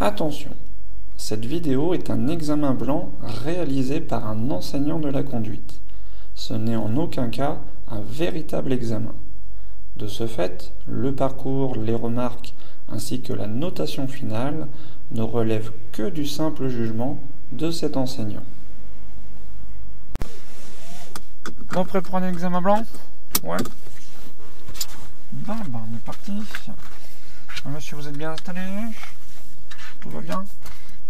Attention, cette vidéo est un examen blanc réalisé par un enseignant de la conduite. Ce n'est en aucun cas un véritable examen. De ce fait, le parcours, les remarques ainsi que la notation finale ne relèvent que du simple jugement de cet enseignant. Bon, prêt pour un examen blanc? Ouais. Ben, on est parti. Monsieur, vous êtes bien installé? Tout va bien?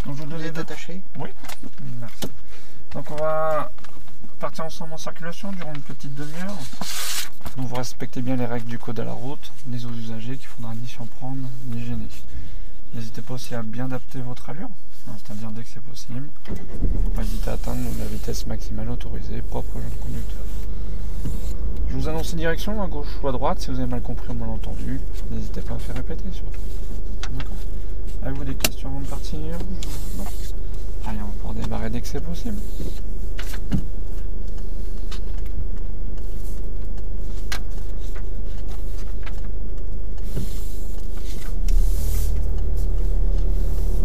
Donc, je vous Vous êtes attaché? Oui. Merci. Donc, on va partir ensemble en circulation durant une petite demi-heure. Donc, vous respectez bien les règles du code à la route, les autres usagers qu'il ne faudra ni surprendre ni gêner. N'hésitez pas aussi à bien adapter votre allure, c'est-à-dire dès que c'est possible. Il ne faut pas hésiter à atteindre la vitesse maximale autorisée propre au jeune conducteur. Je vous annonce les directions à gauche ou à droite. Si vous avez mal compris ou mal entendu, n'hésitez pas à faire répéter surtout. D'accord. Avez-vous des questions avant de partir? Non. Allez, on va pouvoir démarrer dès que c'est possible.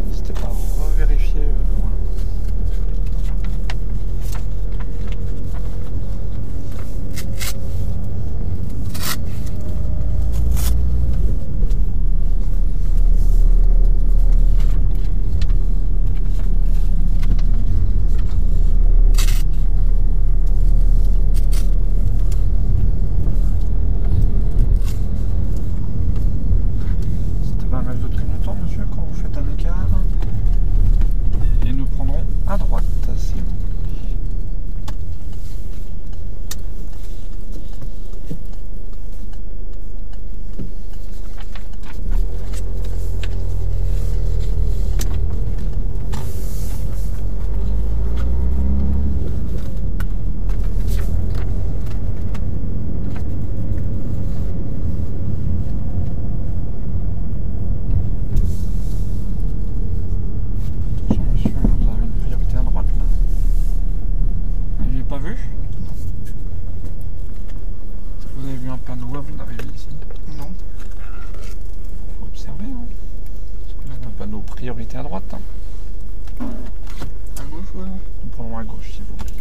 N'hésitez pas à revérifier. Voilà. À droite, s'il vous plaît. Vous avez vu un panneau avant d'arriver ici? Non. Faut observer, hein. Parce qu'on a un panneau priorité à droite. Hein. À gauche, ouais. Nous prenons à gauche, s'il vous plaît.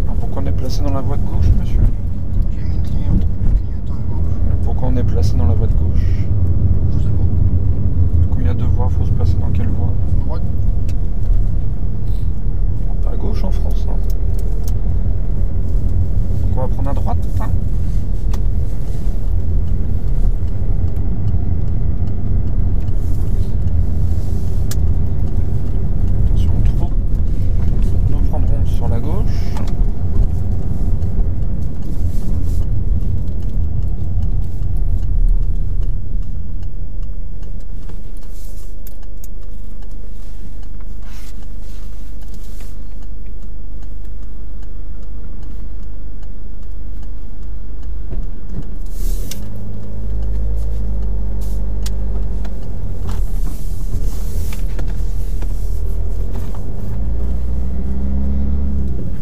Alors pourquoi on est placé dans la voie de gauche, monsieur? J'ai mis une clignotant à gauche. Pourquoi on est placé dans la voie de gauche? Je sais pas. Du coup, il y a deux voies, il faut se placer dans quelle voie? Droite. Pas à gauche en France. Hein. Donc on va prendre à droite. Hein. Attention trop. Nous prendrons sur la gauche.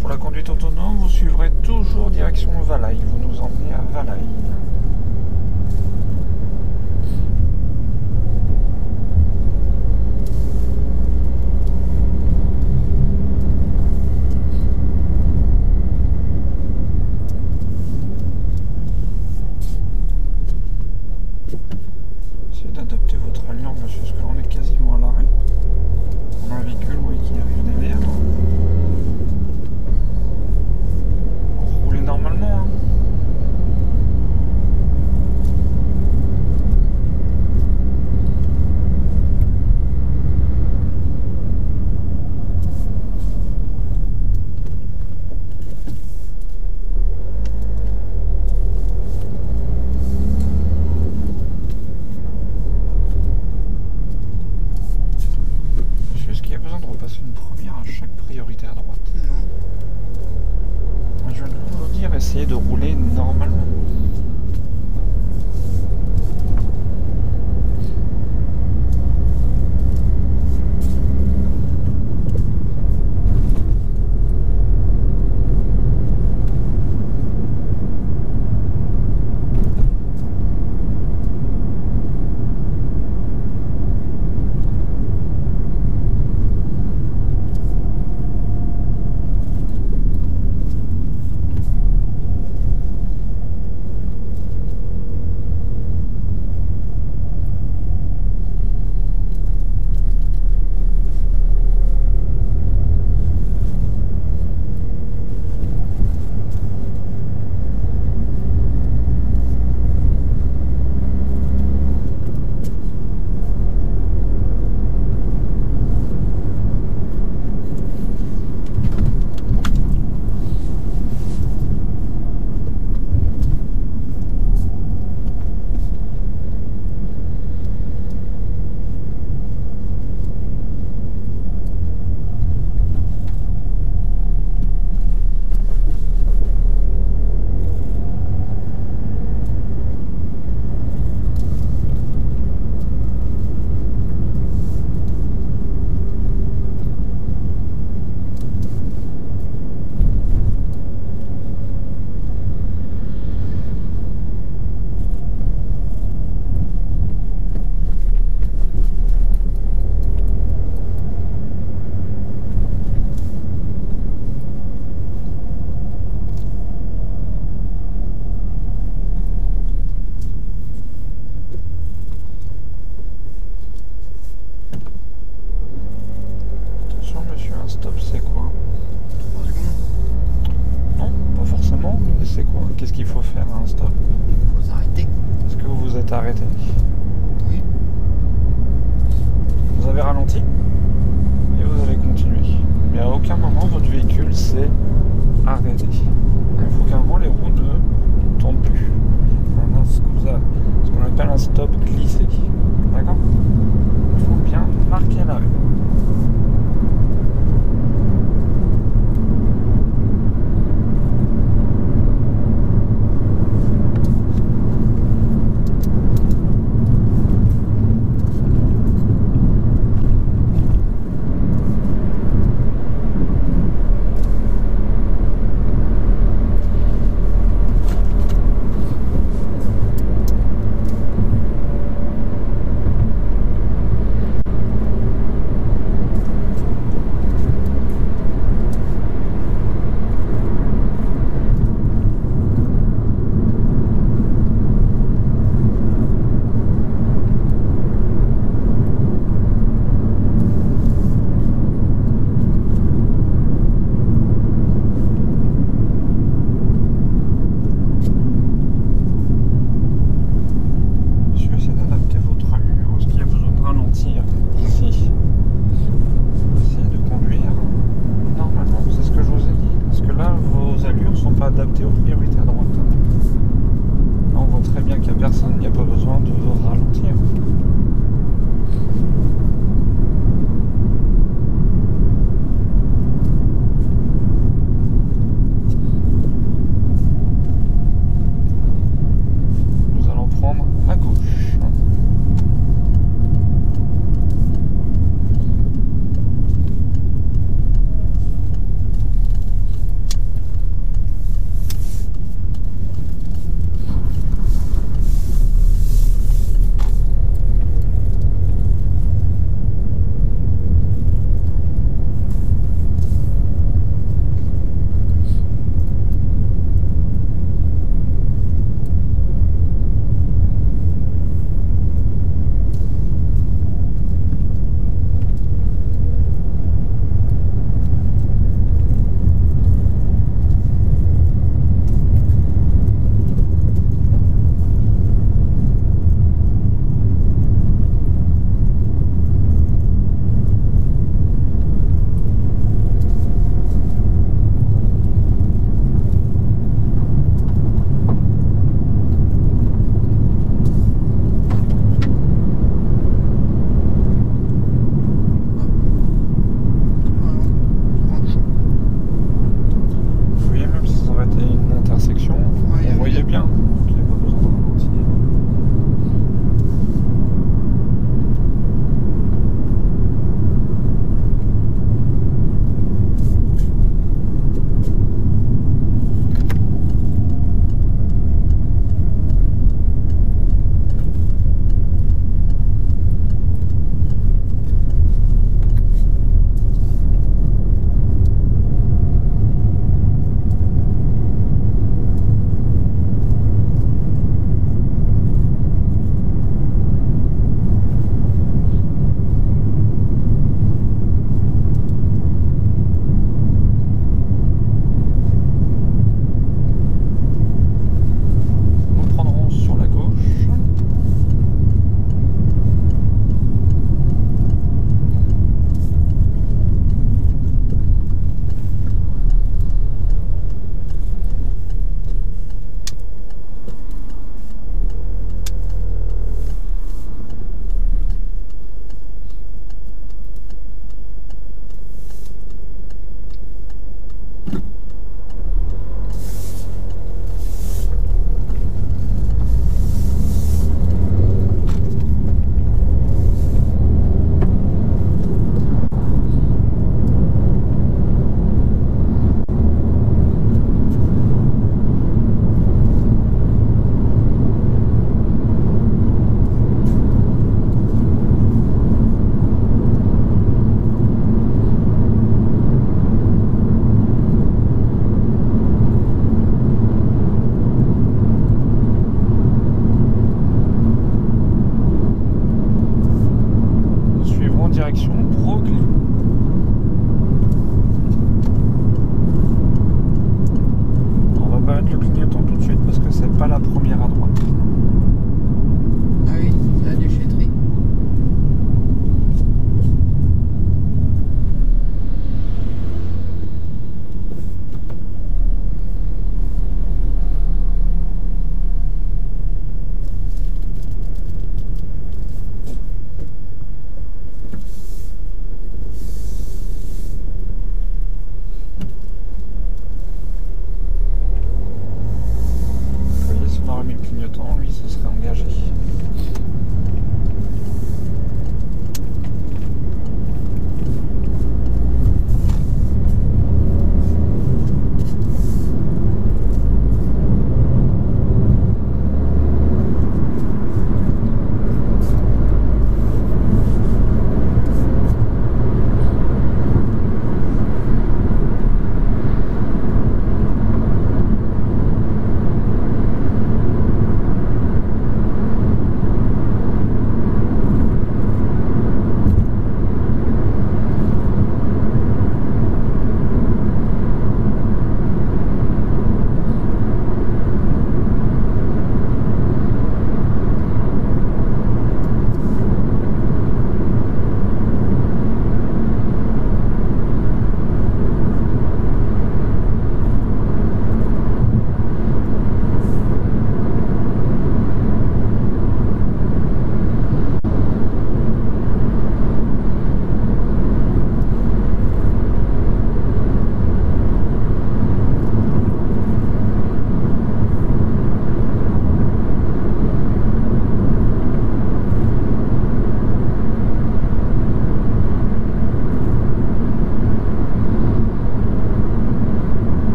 Pour la conduite autonome, vous suivrez toujours direction Valaï. Vous nous emmenez à Valaï. Essayez d'adapter votre allure, monsieur, parce que là on est quasiment à l'arrêt. On a un véhicule, oui, qui arrive derrière. Roulez normalement, hein. Monsieur, est-ce qu'il y a besoin de repasser une première à chaque priorité à droite? Non. Je viens de vous dire, essayez de rouler normalement. arrêter. Il faut qu'à un moment les roues ne tournent plus. Maintenant, c'est comme ça, ce qu'on appelle un stop glissé. D'accord? Il faut bien marquer l'arrêt.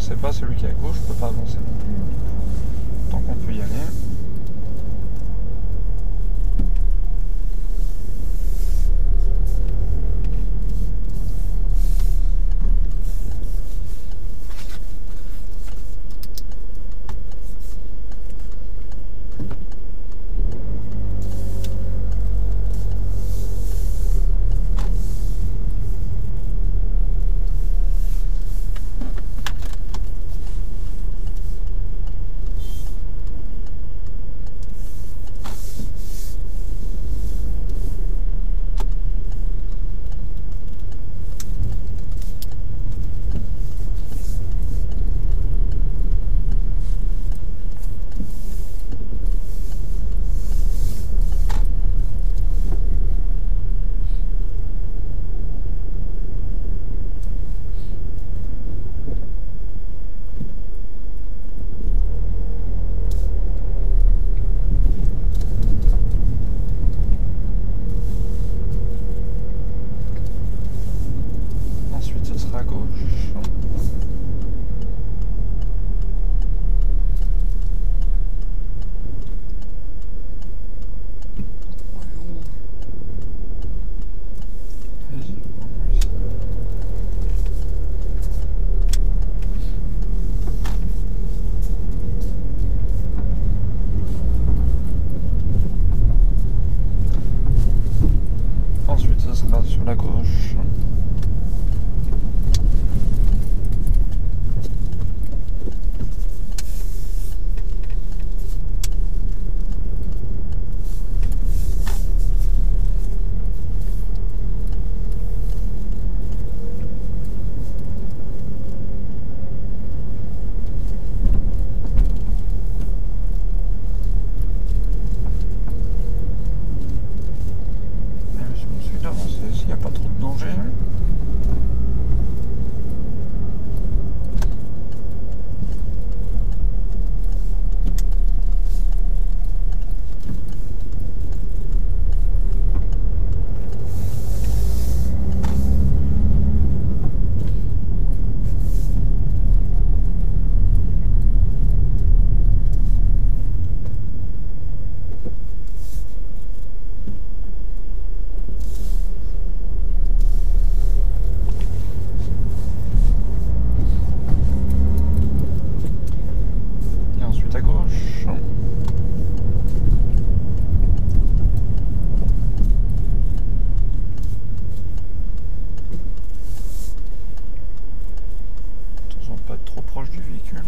n'avancez pas, celui qui est à gauche ne peut pas avancer non plus. Tant qu'on peut y aller. Sur la gauche. S'il n'y a pas trop de danger. À gauche. Attention, pas être trop proche du véhicule.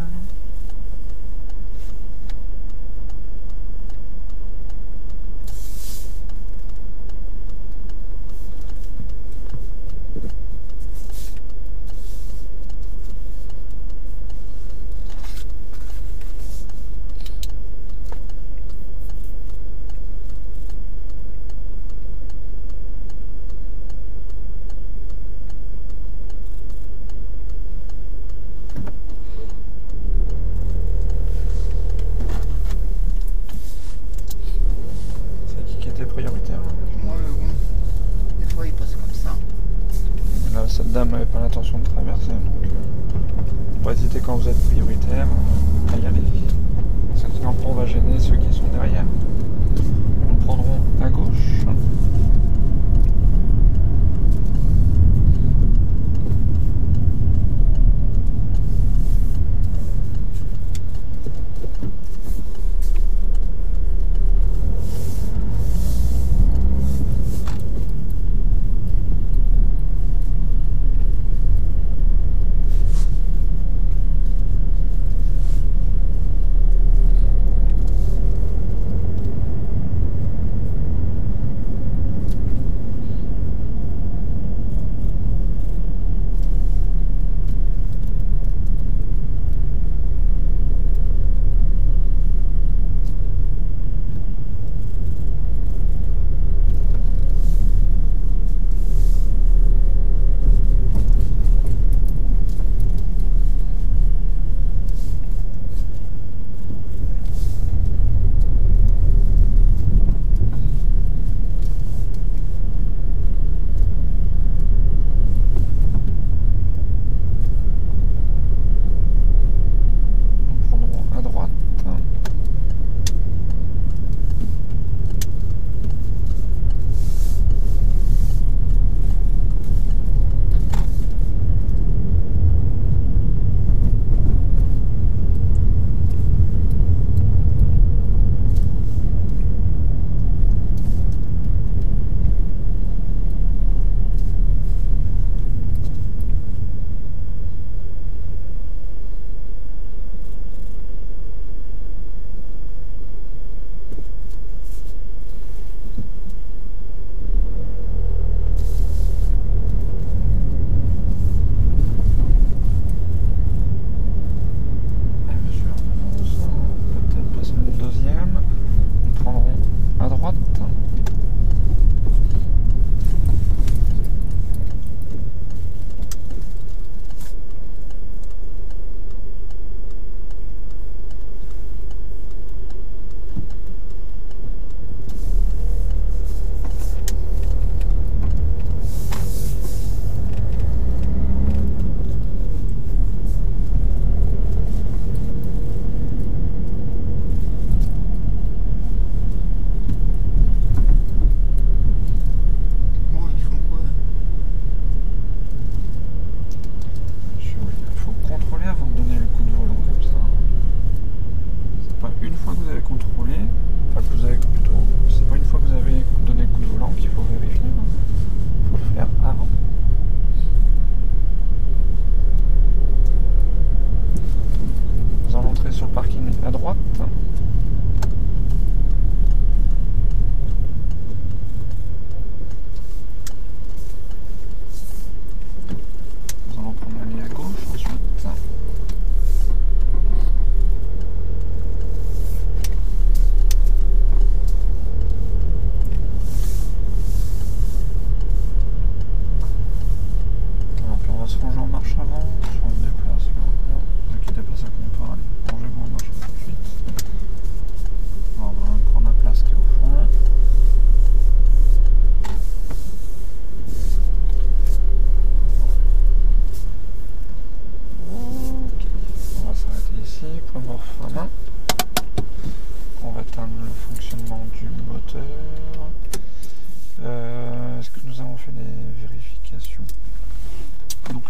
Prioritaire. Moi, bon, des fois il passe comme ça. Là, cette dame n'avait pas l'intention de traverser, donc pas hésiter quand vous êtes prioritaire à y aller. Sinon, on va gêner ceux qui sont derrière. Nous prendrons à gauche.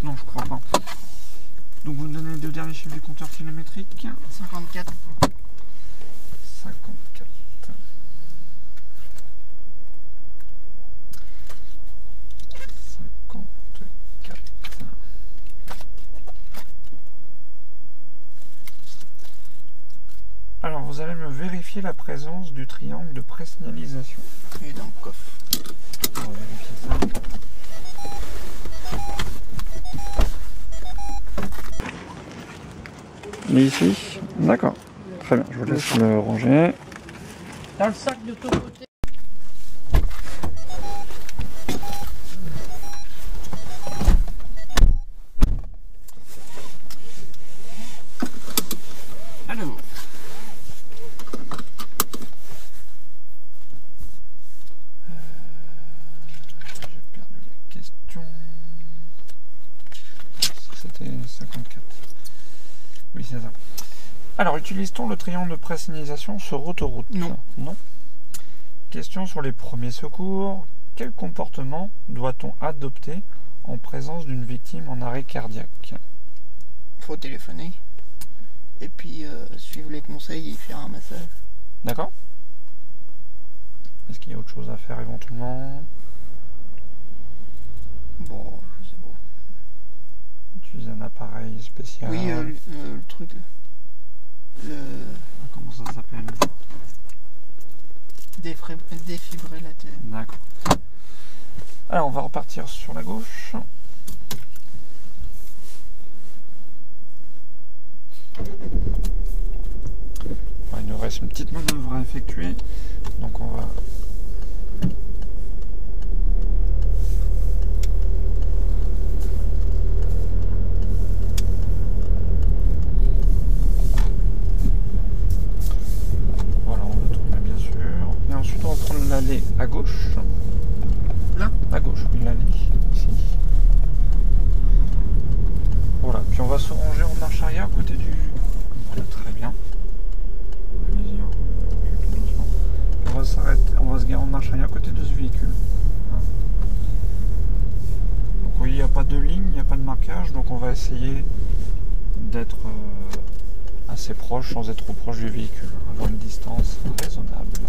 Non, je crois pas. Donc vous me donnez les deux derniers chiffres du compteur kilométrique. 54. 54. Alors vous allez me vérifier la présence du triangle de présignalisation. Il est dans le coffre. On va vérifier ça. Il est ici. D'accord. Très bien, je vous laisse le ranger. Dans le sac de ton côté. Alors. J'ai perdu la question. C'était 54. Oui, c'est ça. Alors, utilise-t-on le triangle de présignalisation sur autoroute? Non. Non. Question sur les premiers secours. Quel comportement doit-on adopter en présence d'une victime en arrêt cardiaque? Faut téléphoner. Et puis suivre les conseils et faire un massage. D'accord. Est-ce qu'il y a autre chose à faire éventuellement? Bon, je sais pas. Utiliser un appareil spécial. Oui, le truc là. Comment ça s'appelle? Défibrillateur. D'accord. Alors on va repartir sur la gauche. Il nous reste une petite manœuvre à effectuer. Donc on va... Voilà, on va tourner bien sûr. Et ensuite on va prendre l'allée à gauche. Là? À gauche, oui, l'allée, ici. Voilà, puis on va se ranger en marche arrière à côté du... Voilà, très bien. Allez-y, tout doucement. On va s'arrêter, on va se garer en marche arrière à côté de ce véhicule. Donc oui, il n'y a pas de ligne, il n'y a pas de marquage, donc on va essayer d'être assez proche sans être trop proche du véhicule, avoir une distance raisonnable.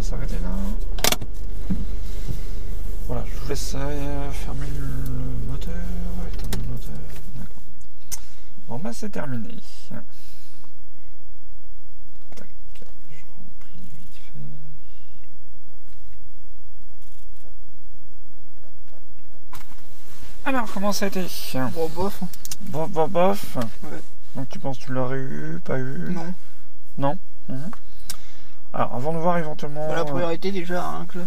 S'arrêter là. Voilà, je vous laisse fermer le moteur, éteindre le moteur. D'accord. Bon bah c'est terminé. Tac, je remplis vite fait. Alors comment ça a été? Bon, bof. Bof, bof, bof. Ouais. Donc tu penses que tu l'aurais eu, pas eu? Non. Non. Alors, avant de voir éventuellement... La priorité déjà, hein, que la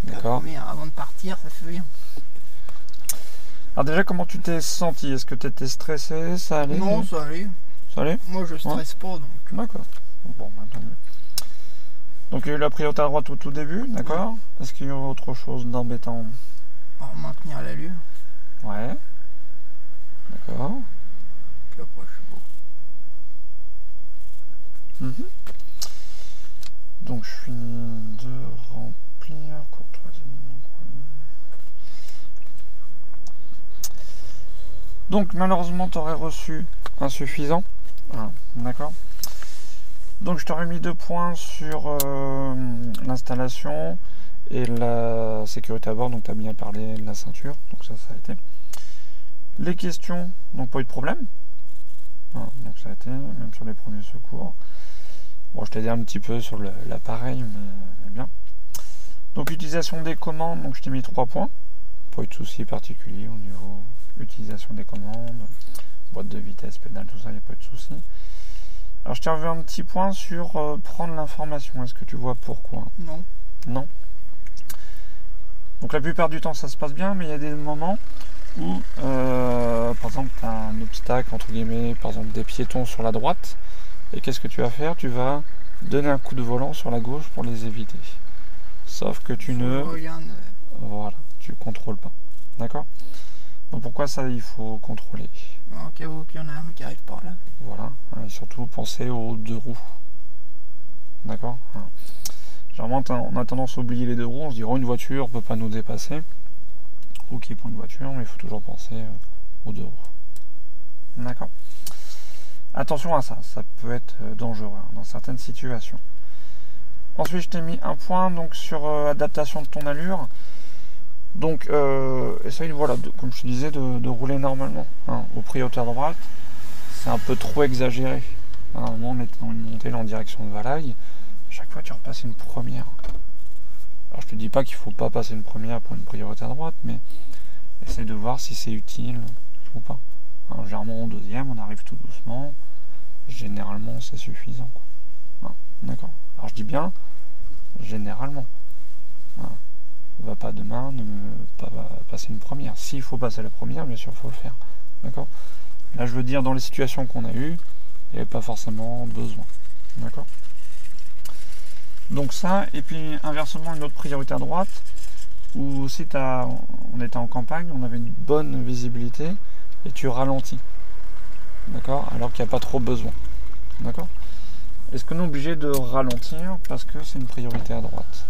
D'accord. première, avant de partir, ça fait bien. Alors déjà, comment tu t'es senti? Est-ce que tu étais stressé? Ça allait? Non, ça allait. Ça allait? Moi, je stresse pas, donc. D'accord. Bon, maintenant mieux. Donc il y a eu la priorité à droite au tout début, d'accord? Est-ce qu'il y aura autre chose d'embêtant? Alors, maintenir l'allure. Ouais. D'accord. Puis après, je sais pas. Donc je finis de remplir courtoisie. Donc malheureusement tu aurais reçu insuffisant. D'accord. Donc je t'aurais mis 2 points sur l'installation et la sécurité à bord. Donc tu as bien parlé de la ceinture. Donc ça a été. Les questions, donc pas eu de problème. Donc ça a été, même sur les premiers secours. Bon, je t'ai dit un petit peu sur l'appareil, mais bien. Donc, utilisation des commandes, donc je t'ai mis 3 points. Pas eu de soucis particuliers au niveau utilisation des commandes. boîte de vitesse, pédale, tout ça, il n'y a pas de souci. Alors je t'ai revu un petit point sur prendre l'information. Est-ce que tu vois pourquoi? Non. Non. Donc la plupart du temps ça se passe bien, mais il y a des moments où par exemple tu as un obstacle entre guillemets, par exemple des piétons sur la droite, et qu'est-ce que tu vas faire? Tu vas donner un coup de volant sur la gauche pour les éviter. Sauf que tu ne... Voilà, tu contrôles pas. D'accord? Donc pourquoi ça il faut contrôler? En cas où il y en a un qui arrive par là. Voilà, et surtout penser aux deux roues. D'accord? Généralement on a tendance à oublier les deux roues, on se dit oh, une voiture peut pas nous dépasser. Ok pour une voiture, mais il faut toujours penser aux deux roues. D'accord? Attention à ça, ça peut être dangereux dans certaines situations. Ensuite je t'ai mis un point donc sur adaptation de ton allure. Donc essaye voilà, comme je te disais de rouler normalement. Au prioritaire droite, c'est un peu trop exagéré. À un moment on est dans une montée là, en direction de Valaï, chaque fois tu repasses une première. Alors je te dis pas qu'il faut pas passer une première pour une priorité à droite, mais essaye de voir si c'est utile ou pas. Généralement en deuxième, on arrive tout doucement. Généralement c'est suffisant. D'accord. Alors je dis bien généralement. Va pas demain ne pas passer une première. S'il faut passer la première, bien sûr il faut le faire. D'accord. Là je veux dire dans les situations qu'on a eues, il n'y avait pas forcément besoin. D'accord. Donc ça, et puis inversement une autre priorité à droite, où aussi on était en campagne, on avait une bonne visibilité, et tu ralentis. D'accord. Alors qu'il n'y a pas trop besoin. D'accord. Est-ce qu'on est obligé de ralentir parce que c'est une priorité à droite?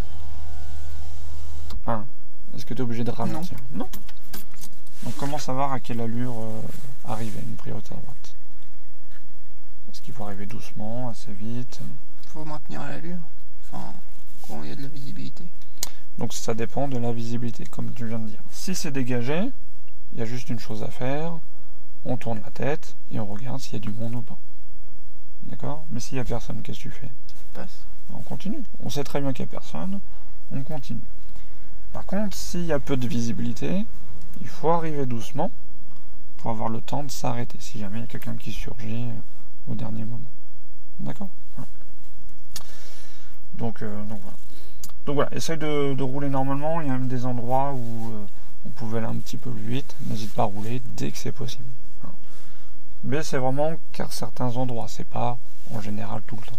Est-ce que tu es obligé de ralentir? Non. Donc comment savoir à quelle allure arriver à une priorité à droite? Est-ce qu'il faut arriver doucement, assez vite? Il faut maintenir l'allure, enfin, quand il y a de la visibilité. Donc ça dépend de la visibilité, comme tu viens de dire. Si c'est dégagé, il y a juste une chose à faire, on tourne la tête et on regarde s'il y a du monde ou pas. D'accord? Mais s'il n'y a personne, qu'est-ce que tu fais? Passe. On continue. On sait très bien qu'il n'y a personne, on continue. Par contre, s'il y a peu de visibilité, il faut arriver doucement pour avoir le temps de s'arrêter si jamais il y a quelqu'un qui surgit au dernier moment. D'accord? Donc voilà. Donc voilà, essaye de rouler normalement. Il y a même des endroits où on pouvait aller un petit peu plus vite. N'hésite pas à rouler dès que c'est possible. Mais c'est vraiment qu'à certains endroits, c'est pas en général tout le temps.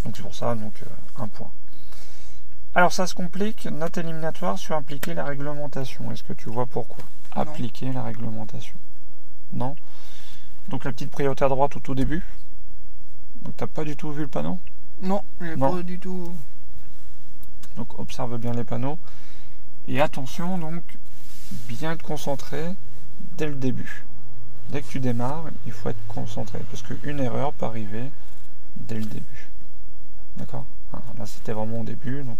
Donc c'est pour ça, un point. Alors ça se complique, note éliminatoire sur appliquer la réglementation. Est-ce que tu vois pourquoi? Appliquer la réglementation. Non. Donc la petite priorité à droite au tout début. Donc t'as pas du tout vu le panneau? Non, j'ai pas du tout. Donc observe bien les panneaux. Et attention donc, bien être concentré dès le début. Dès que tu démarres, il faut être concentré. Parce qu'une erreur peut arriver dès le début. D'accord? Là c'était vraiment au début. Donc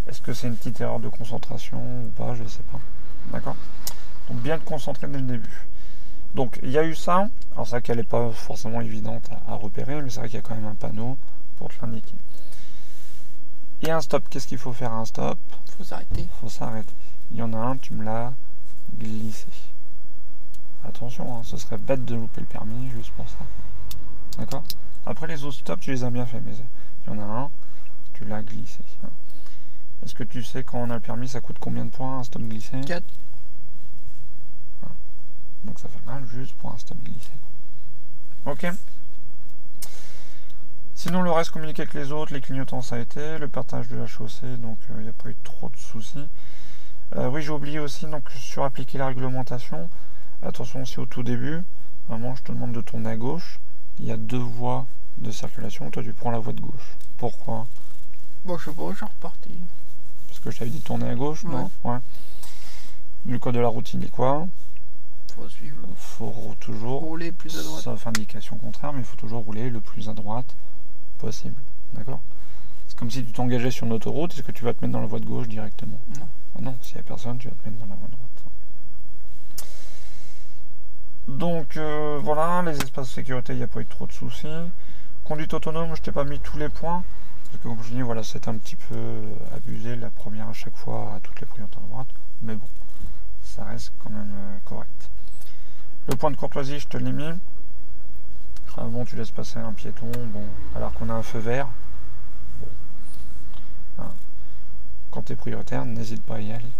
est-ce que c'est une petite erreur de concentration ou pas? Je ne sais pas. D'accord? Donc bien être concentré dès le début. Donc il y a eu ça. Alors c'est vrai qu'elle n'est pas forcément évidente à repérer, mais c'est vrai qu'il y a quand même un panneau pour te l'indiquer. Et un stop. Qu'est-ce qu'il faut faire à un stop? Il faut s'arrêter. Il faut s'arrêter. Il y en a un, tu me l'as glissé. Attention, ce serait bête de louper le permis juste pour ça. D'accord? Après les autres stops, tu les as bien fait, mais il y en a un, tu l'as glissé. Est-ce que tu sais quand on a le permis, ça coûte combien de points un stop glissé? 4. Donc ça fait mal juste pour un stop glissé. Ok. Sinon le reste communiqué avec les autres, les clignotants ça a été, le partage de la chaussée, donc il n'y a pas eu trop de soucis. Oui, j'ai oublié aussi donc sur appliquer la réglementation. Attention aussi au tout début, vraiment je te demande de tourner à gauche. Il y a 2 voies de circulation, toi tu prends la voie de gauche. Pourquoi? Bon, je sais pas, je suis reparti. Parce que je t'avais dit de tourner à gauche, non? Ouais. Le code de la route il dit quoi? Faut suivre. Faut toujours rouler plus à droite. Sauf indication contraire, mais il faut toujours rouler le plus à droite possible. D'accord? C'est comme si tu t'engageais sur une autoroute, est-ce que tu vas te mettre dans la voie de gauche directement? Non. Ah non, s'il n'y a personne, tu vas te mettre dans la voie de droite. Donc voilà, les espaces de sécurité, il n'y a pas eu trop de soucis. Conduite autonome, je t'ai pas mis tous les points. Parce que comme je dis, voilà, c'était un petit peu abusé la première à chaque fois à toutes les priorités à droite. Mais bon, ça reste quand même correct. Le point de courtoisie, je te l'ai mis. Bon, tu laisses passer un piéton, bon, alors qu'on a un feu vert. Bon. Hein. Quand tu es prioritaire, n'hésite pas à y aller.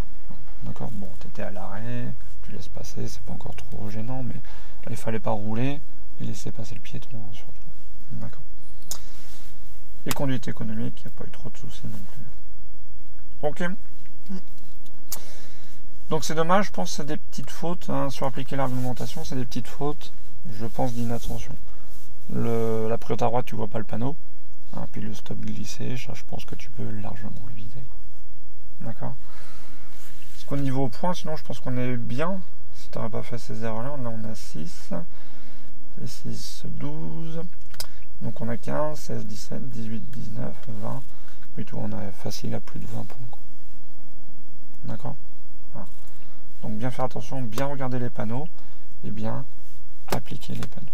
D'accord. Bon, tu étais à l'arrêt, tu laisses passer, c'est pas encore trop gênant, mais là, il fallait pas rouler et laisser passer le piéton, hein, surtout. D'accord. Et conduite économique, il n'y a pas eu trop de soucis non plus. Ok. Donc c'est dommage, je pense que c'est des petites fautes, hein, sur appliquer la réglementation, c'est des petites fautes, je pense, d'inattention. La priorité à droite, tu vois pas le panneau, hein, puis le stop glissé, ça, je pense que tu peux largement éviter. D'accord. Parce qu'au niveau point, sinon je pense qu'on est bien, si tu n'aurais pas fait ces erreurs-là, là on a 6, et 6, 12, donc on a 15, 16, 17, 18, 19, 20, et tout, on a facile à plus de 20 points. D'accord. Donc bien faire attention, bien regarder les panneaux et bien appliquer les panneaux.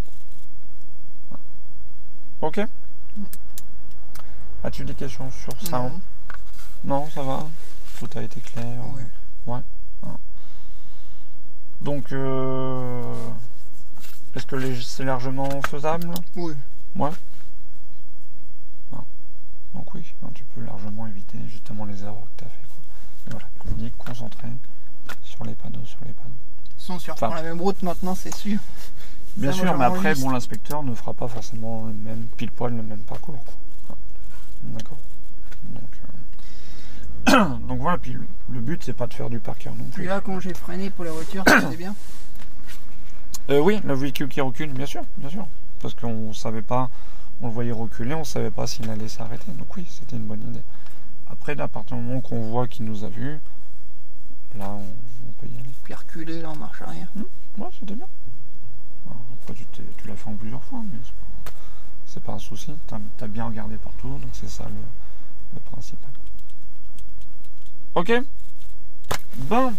Ok. As-tu des questions sur ça? Non, ça va. Tout a été clair. Ouais. Donc, est-ce que c'est largement faisable? Oui. Ouais. Donc oui, tu peux largement éviter justement les erreurs que tu as fait. Et voilà, comme je dis, concentré sur les panneaux, Sinon, si on reprend la même route maintenant, c'est sûr. Bien sûr, mais après, bon, l'inspecteur ne fera pas forcément le même pile poil, le même parcours. D'accord. Donc voilà, puis le but, c'est pas de faire du par cœur non plus. Puis là, quand j'ai freiné pour les voitures, c'était bien. Oui, le véhicule qui recule, bien sûr. Parce qu'on savait pas, on le voyait reculer, on savait pas s'il allait s'arrêter. Donc oui, c'était une bonne idée. Après, à partir du moment qu'on voit qu'il nous a vus, là, on peut y aller. Puis reculer, là, en marche arrière. Ouais, c'était bien. Après, tu l'as fait en plusieurs fois, mais c'est pas un souci. Tu as bien regardé partout, donc c'est ça le principal. Ok. Bon.